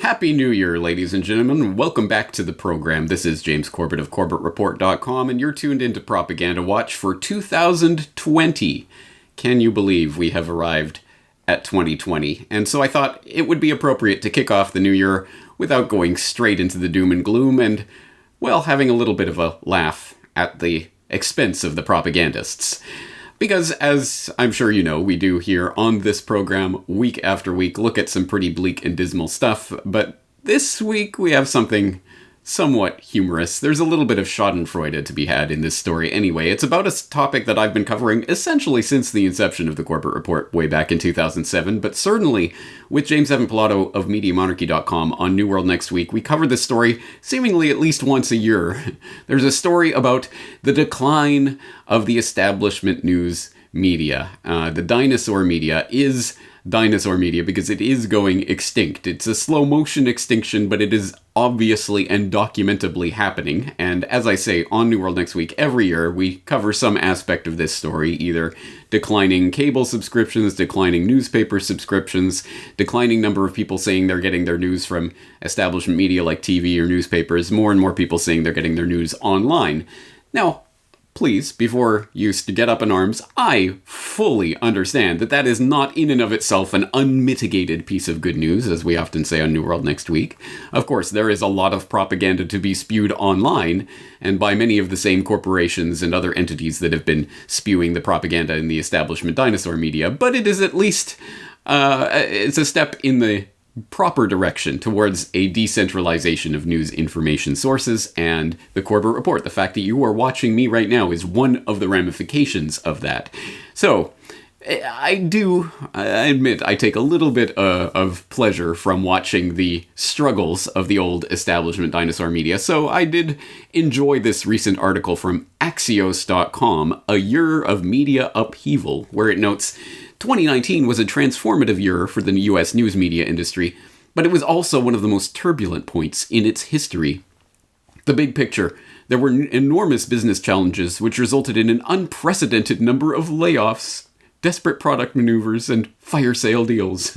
Happy New Year, ladies and gentlemen. Welcome back to the program. This is James Corbett of CorbettReport.com, and you're tuned into Propaganda Watch for 2020. Can you believe we have arrived at 2020? And so I thought it would be appropriate to kick off the new year without going straight into the doom and gloom and, well, having a little bit of a laugh at the expense of the propagandists. Because, as I'm sure you know, we do here on this program, week after week, look at some pretty bleak and dismal stuff, but this week we have something somewhat humorous. There's a little bit of schadenfreude to be had in this story anyway. It's about a topic that I've been covering essentially since the inception of the Corbett Report way back in 2007, but certainly with James Evan Pilato of MediaMonarchy.com on New World Next Week, we cover this story seemingly at least once a year. There's a story about the decline of the establishment news media. The dinosaur media is dinosaur media because it is going extinct. It's a slow motion extinction, but it is obviously and documentably happening. And as I say, on New World Next Week, every year we cover some aspect of this story, either declining cable subscriptions, declining newspaper subscriptions, declining number of people saying they're getting their news from establishment media like TV or newspapers, more and more people saying they're getting their news online. Now, please, before you get up in arms, I fully understand that that is not in and of itself an unmitigated piece of good news, as we often say on New World Next Week. Of course, there is a lot of propaganda to be spewed online, and by many of the same corporations and other entities that have been spewing the propaganda in the establishment dinosaur media, but it is at least, it's a step in the proper direction towards a decentralization of news information sources, and the Corbett Report, the fact that you are watching me right now, is one of the ramifications of that. So, I admit I take a little bit of pleasure from watching the struggles of the old establishment dinosaur media, so I did enjoy this recent article from Axios.com, A Year of Media Upheaval, where it notes 2019 was a transformative year for the U.S. news media industry, but it was also one of the most turbulent points in its history. The big picture: there were enormous business challenges which resulted in an unprecedented number of layoffs, desperate product maneuvers, and fire sale deals.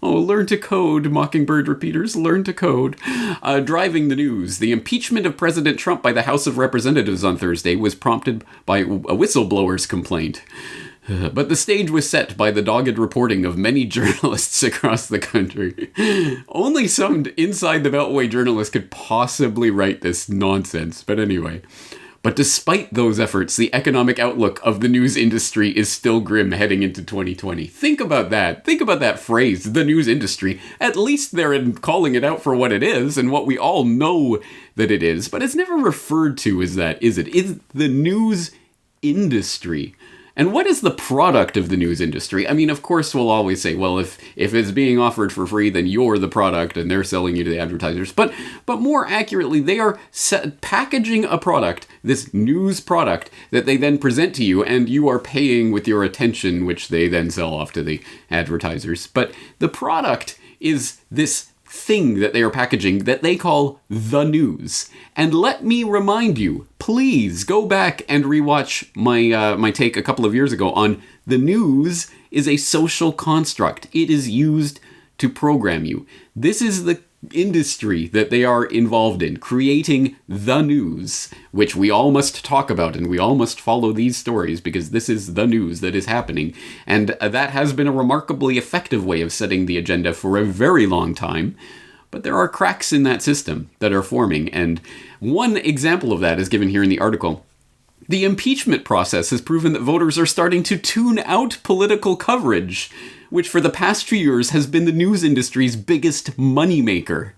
Learn to code, Mockingbird repeaters, learn to code. Driving the news. The impeachment of President Trump by the House of Representatives on Thursday was prompted by a whistleblower's complaint. But the stage was set by the dogged reporting of many journalists across the country. Only some inside the Beltway journalists could possibly write this nonsense, but anyway. But despite those efforts, the economic outlook of the news industry is still grim heading into 2020. Think about that. Think about that phrase, the news industry. At least they're calling it out for what it is and what we all know that it is, but it's never referred to as that, is it? It's the news industry. And what is the product of the news industry? I mean, of course, we'll always say, well, if it's being offered for free, then you're the product and they're selling you to the advertisers. But more accurately, they are packaging a product, this news product, that they then present to you, and you are paying with your attention, which they then sell off to the advertisers. But the product is this thing that they are packaging that they call the news. And let me remind you, please go back and rewatch my take a couple of years ago on the news is a social construct. It is used to program you. This is the industry that they are involved in, creating the news, which we all must talk about, and we all must follow these stories because this is the news that is happening. And that has been a remarkably effective way of setting the agenda for a very long time. But there are cracks in that system that are forming, and one example of that is given here in the article. The impeachment process has proven that voters are starting to tune out political coverage, which for the past few years has been the news industry's biggest moneymaker.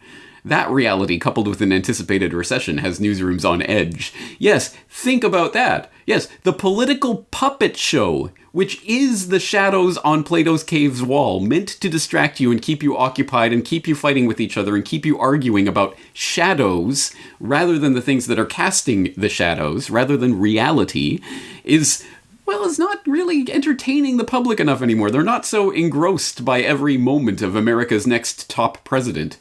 That reality, coupled with an anticipated recession, has newsrooms on edge. Yes, think about that. Yes, the political puppet show, which is the shadows on Plato's cave's wall, meant to distract you and keep you occupied and keep you fighting with each other and keep you arguing about shadows rather than the things that are casting the shadows, rather than reality, is not really entertaining the public enough anymore. They're not so engrossed by every moment of America's next top president.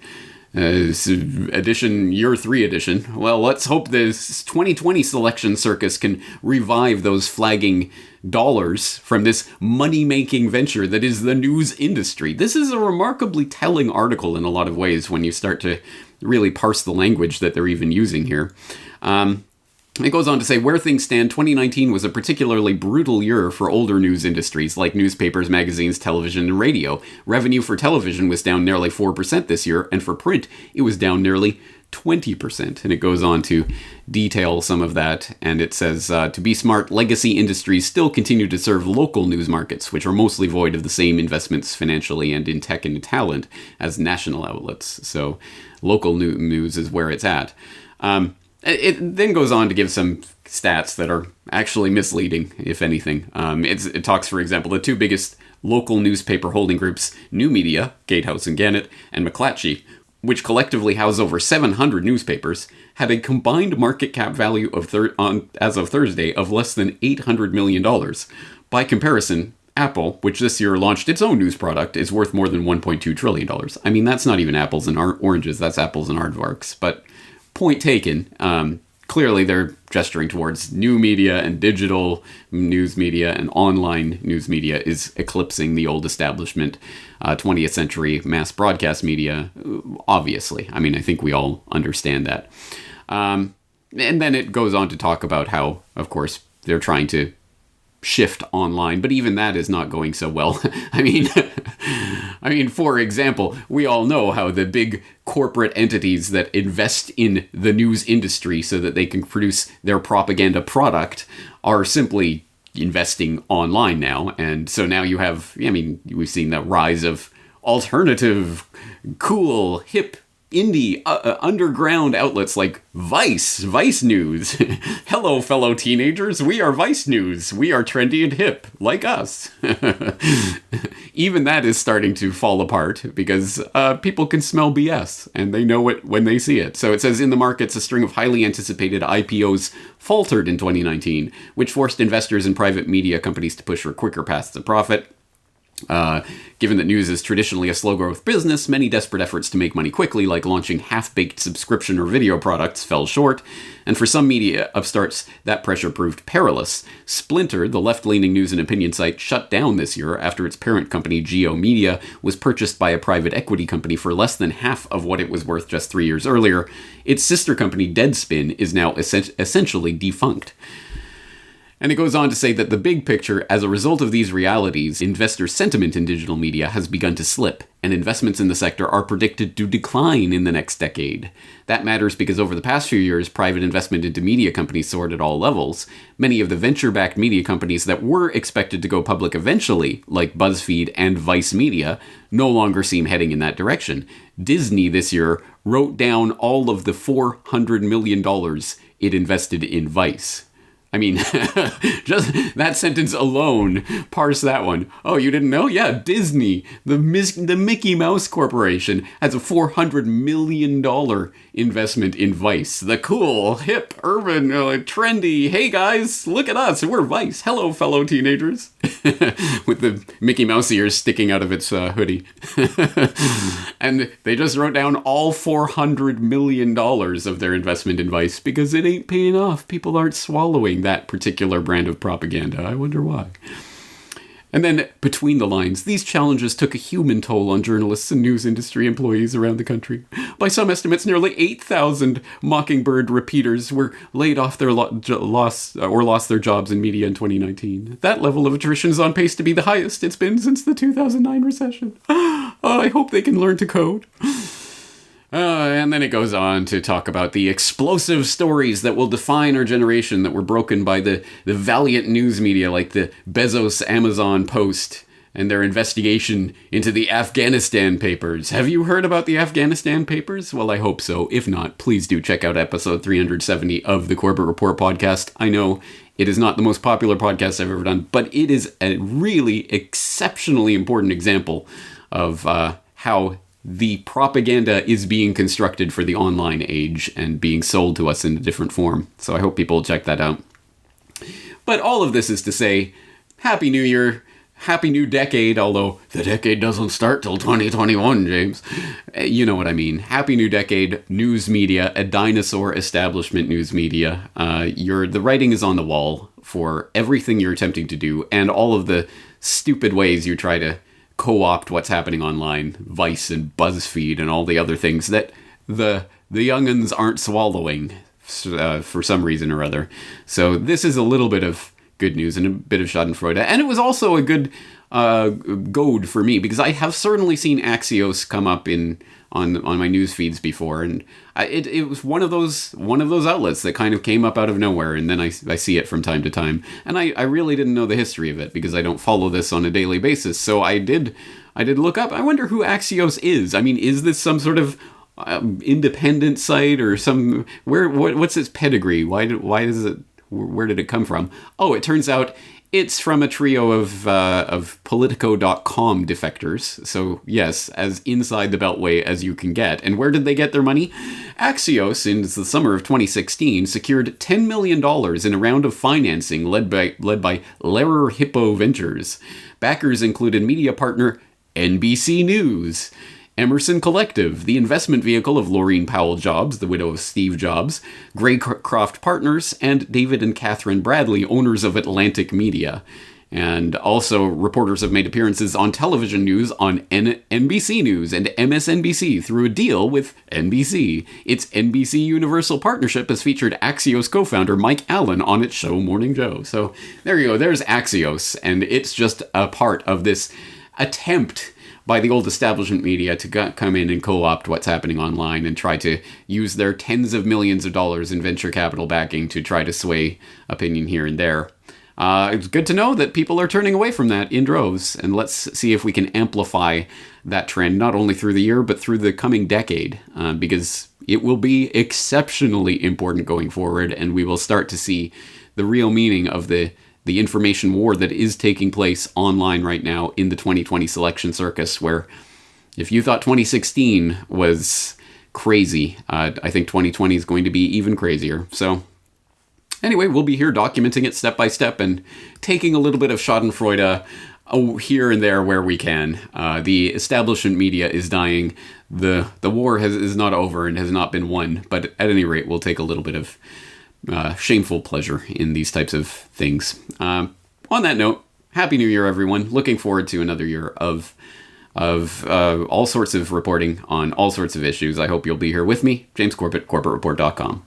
Edition, year 3 edition. Well, let's hope this 2020 selection circus can revive those flagging dollars from this money-making venture that is the news industry. This is a remarkably telling article in a lot of ways when you start to really parse the language that they're even using here. It goes on to say, where things stand, 2019 was a particularly brutal year for older news industries like newspapers, magazines, television, and radio. Revenue for television was down nearly 4% this year, and for print, it was down nearly 20%. And it goes on to detail some of that, and it says, to be smart, legacy industries still continue to serve local news markets, which are mostly void of the same investments financially and in tech and talent as national outlets. So local news is where it's at. It then goes on to give some stats that are actually misleading, if anything. It talks, for example, the two biggest local newspaper holding groups, New Media, Gatehouse and Gannett, and McClatchy, which collectively house over 700 newspapers, had a combined market cap value of as of Thursday of less than $800 million. By comparison, Apple, which this year launched its own news product, is worth more than $1.2 trillion. I mean, that's not even apples and oranges, that's apples and aardvarks, but point taken. Clearly, they're gesturing towards new media, and digital news media and online news media is eclipsing the old establishment 20th century mass broadcast media, obviously. I mean, I think we all understand that. And then it goes on to talk about how, of course, they're trying to shift online, but even that is not going so well. I mean, for example, we all know how the big corporate entities that invest in the news industry so that they can produce their propaganda product are simply investing online now. And so now you have, I mean, we've seen the rise of alternative, cool, hip, indie, underground outlets like Vice News. Hello, fellow teenagers. We are Vice News. We are trendy and hip, like us. Even that is starting to fall apart because people can smell BS and they know it when they see it. So it says in the markets, a string of highly anticipated IPOs faltered in 2019, which forced investors and private media companies to push for quicker paths to profit. Given that news is traditionally a slow-growth business, many desperate efforts to make money quickly, like launching half-baked subscription or video products, fell short, and for some media upstarts, that pressure proved perilous. Splinter, the left-leaning news and opinion site, shut down this year after its parent company, Geo Media, was purchased by a private equity company for less than half of what it was worth just 3 years earlier. Its sister company, Deadspin, is now essentially defunct. And it goes on to say that the big picture, as a result of these realities, investor sentiment in digital media has begun to slip, and investments in the sector are predicted to decline in the next decade. That matters because over the past few years, private investment into media companies soared at all levels. Many of the venture-backed media companies that were expected to go public eventually, like BuzzFeed and Vice Media, no longer seem heading in that direction. Disney this year wrote down all of the $400 million it invested in Vice. I mean, just that sentence alone, parse that one. Oh, you didn't know? Yeah, Disney, the Mickey Mouse Corporation, has a $400 million investment in Vice. The cool, hip, urban, trendy, hey guys, look at us, we're Vice. Hello, fellow teenagers. With the Mickey Mouse ears sticking out of its hoodie. And they just wrote down all $400 million of their investment in Vice because it ain't paying off. People aren't swallowing that particular brand of propaganda. I wonder why. And then, between the lines, these challenges took a human toll on journalists and news industry employees around the country. By some estimates, nearly 8,000 Mockingbird repeaters were laid off lost their jobs in media in 2019. That level of attrition is on pace to be the highest it's been since the 2009 recession. I hope they can learn to code. And then it goes on to talk about the explosive stories that will define our generation that were broken by the valiant news media like the Bezos Amazon Post and their investigation into the Afghanistan papers. Have you heard about the Afghanistan papers? Well, I hope so. If not, please do check out episode 370 of the Corbett Report podcast. I know it is not the most popular podcast I've ever done, but it is a really exceptionally important example of how the propaganda is being constructed for the online age and being sold to us in a different form. So I hope people check that out. But all of this is to say, Happy New Year. happy new decade, although the decade doesn't start till 2021, James. You know what I mean. Happy new decade, news media, a dinosaur establishment news media. The writing is on the wall for everything you're attempting to do and all of the stupid ways you try to co-opt what's happening online, Vice and BuzzFeed and all the other things that the young'uns aren't swallowing for some reason or other. So this is a little bit of good news and a bit of schadenfreude. And it was also a good goad for me, because I have certainly seen Axios come up on my news feeds before, and it was one of those outlets that kind of came up out of nowhere, and then I see it from time to time. And I really didn't know the history of it, because I don't follow this on a daily basis. So I did look up. I wonder who Axios is. I mean, is this some sort of independent site or some what's its pedigree? Why does it? Where did it come from? Oh, it turns out it's from a trio of Politico.com defectors. So yes, as inside the Beltway as you can get. And where did they get their money? Axios, in the summer of 2016, secured $10 million in a round of financing led by Lerer Hippo Ventures. Backers included media partner NBC News, Emerson Collective, the investment vehicle of Laureen Powell Jobs, the widow of Steve Jobs, Graycroft Partners, and David and Catherine Bradley, owners of Atlantic Media. And also, reporters have made appearances on television news on NBC News and MSNBC through a deal with NBC. Its NBC Universal partnership has featured Axios co-founder Mike Allen on its show Morning Joe. So there you go, there's Axios, and it's just a part of this attempt by the old establishment media to come in and co-opt what's happening online and try to use their tens of millions of dollars in venture capital backing to try to sway opinion here and there. It's good to know that people are turning away from that in droves, and let's see if we can amplify that trend not only through the year but through the coming decade, because it will be exceptionally important going forward, and we will start to see the real meaning of the information war that is taking place online right now in the 2020 selection circus, where if you thought 2016 was crazy, I think 2020 is going to be even crazier. So anyway, we'll be here documenting it step by step and taking a little bit of schadenfreude here and there where we can. The establishment media is dying. The war is not over and has not been won, but at any rate, we'll take a little bit of shameful pleasure in these types of things. On that note, Happy New Year, everyone. Looking forward to another year of all sorts of reporting on all sorts of issues. I hope you'll be here with me. James Corbett, CorbettReport.com.